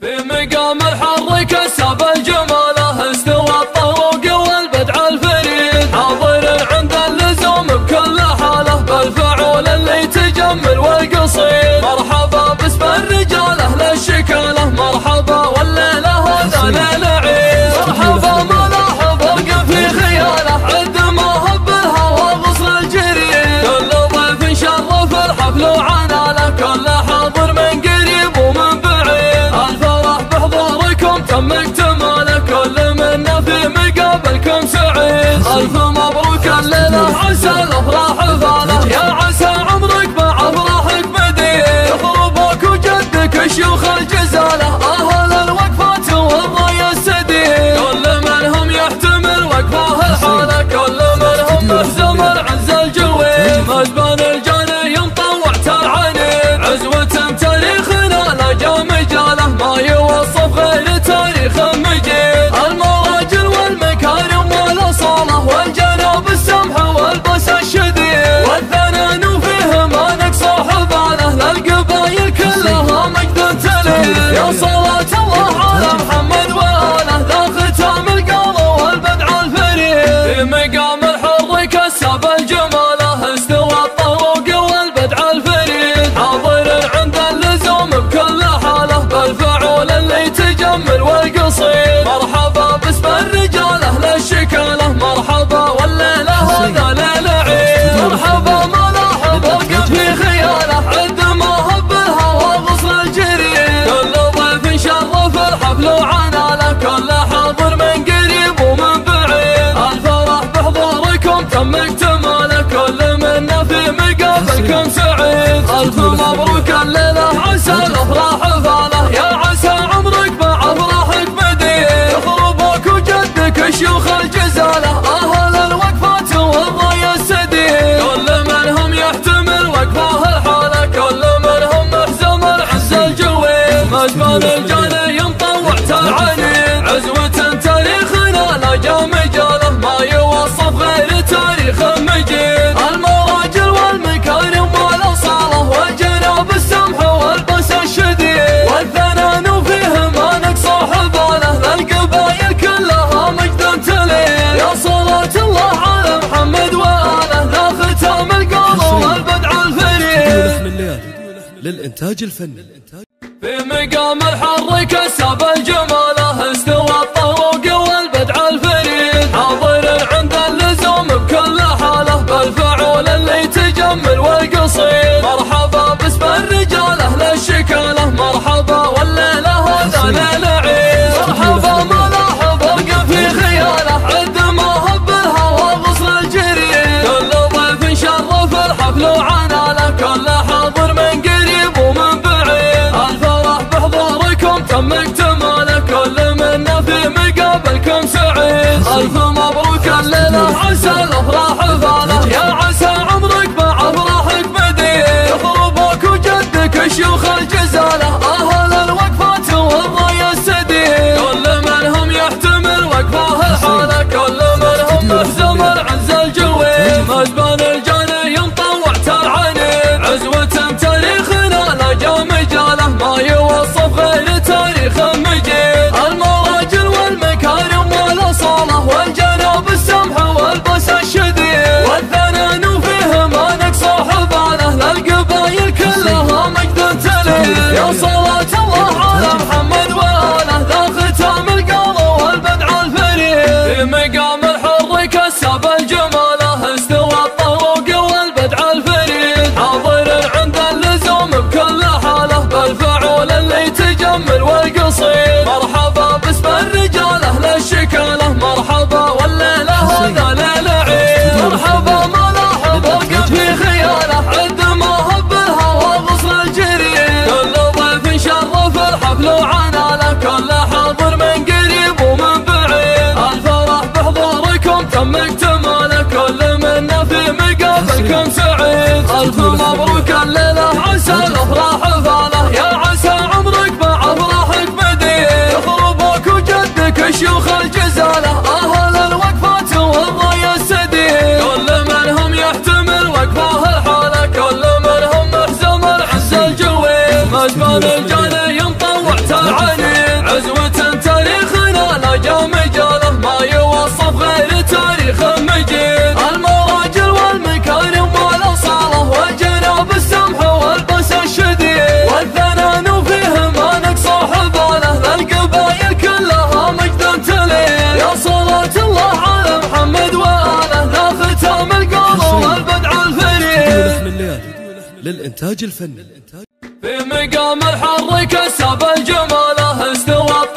في مقام الحر كسب الجماله استوى الطروق والبدع الفريد حاضر عند اللزوم بكل حاله بالفعول اللي تجمل والقصيد مرحبا باسم الرجاله للشكاله مرحبا والليله هذا ليل عيد مرحبا ملاحظ ارقى في خياله عد ما هب الهوى غصن الجريد كل ضيف شرف الحفل وعناله كل حاضر من قريب ومن بعيد الفرح بحضوركم تم اكتماله كل منا في مقابلكم سعيد الف مبروك الليله عسى الافراح فاله يا عسى عمرك مع افراحك مديد يضربك وجدك شيوخ الجزاله اهل الوقفات والراي السديد كل منهم يحتمل وقفه الحاله كل منهم محزم العز الجويد مجبن الجاني مطوعت العنيد عزوة تاريخنا لا جا مجاله ما يوصف غير تاريخ مجيد المراجل والمكارم والاصاله والجناب السمح والبس الشديد والثنان فيه ما نقص حباله للقبايل كلها مجد تليد يا صلاة الله على محمد واله ذا ختام القول والبدع الفريد في مقام الحر كسب الجماله استوى الطروق والبدع الفريد حاضر عند اللزوم بكل حاله بالفعول اللي تجمل والقصيد مرحبا باسم الرجاله للشكاله مرحبا والليله هذا ليل عيد مرحبا ملاحظ ارقى في خياله عد ما هب الهوى غصن الجريد كل ضيف شرف الحفل وعناله كل حاضر من قريب ومن بعيد الفرح بحضوركم تم اكتماله كل منا في مقابلكم سعيد الف مبروك الليله عسى الافراح فاله يا عسى عمرك مع افراحك مديد يضربك وجدك شيوخ الجزاله اهل الوقفات والراي السديد كل منهم يحتمل وقفه الحاله كل منهم محزم العز الجويد مجبن الجاني مطوعت العنيد عزوة تاريخنا لا جا مجاله ما يوصف غير تاريخ مجيد المراجل والمكارم والاصاله والجناب السمح والبس الشديد والثنان فيه ما نقص حباله للقبايل كلها مجد تليد يا صلاة الله على محمد واله ذا ختام القول والبدع الفريد للإنتاج الفني. في مقام الحر كسب الجماله استوى الطروق والبدع الفريد حاضر عند اللزوم بكل حاله بالفعول اللي تجمل والقصيد مرحبا باسم الرجاله للشكاله مرحبا والليله هذا ليل عيد مرحبا ملاحظ ارقى في خياله عد ما هب الهوى غصن الجريد كل ضيف شرف الحفل وعناله كل حاضر من قريب ومن بعيد الفرح بحضوركم تم اكتماله كل منا في مقابلكم سعيد الف مبروك الليله عسى الافراح فاله يا عسى عمرك مع افراحك مديد يضربك وجدك شيوخ الجزاله اهل الوقفات والراي السديد كل منهم يحتمل وقفه الحاله كل منهم محزم العز الجويد مجبن الجاني مطوعت العنيد عزوة تاريخنا لا جا مجاله ما يوصف غير تاريخ مجيد المراجل والمكارم والاصاله والجناب السمح والبس الشديد للإنتاج الفني. في مقام الحر كسب الجمال استوى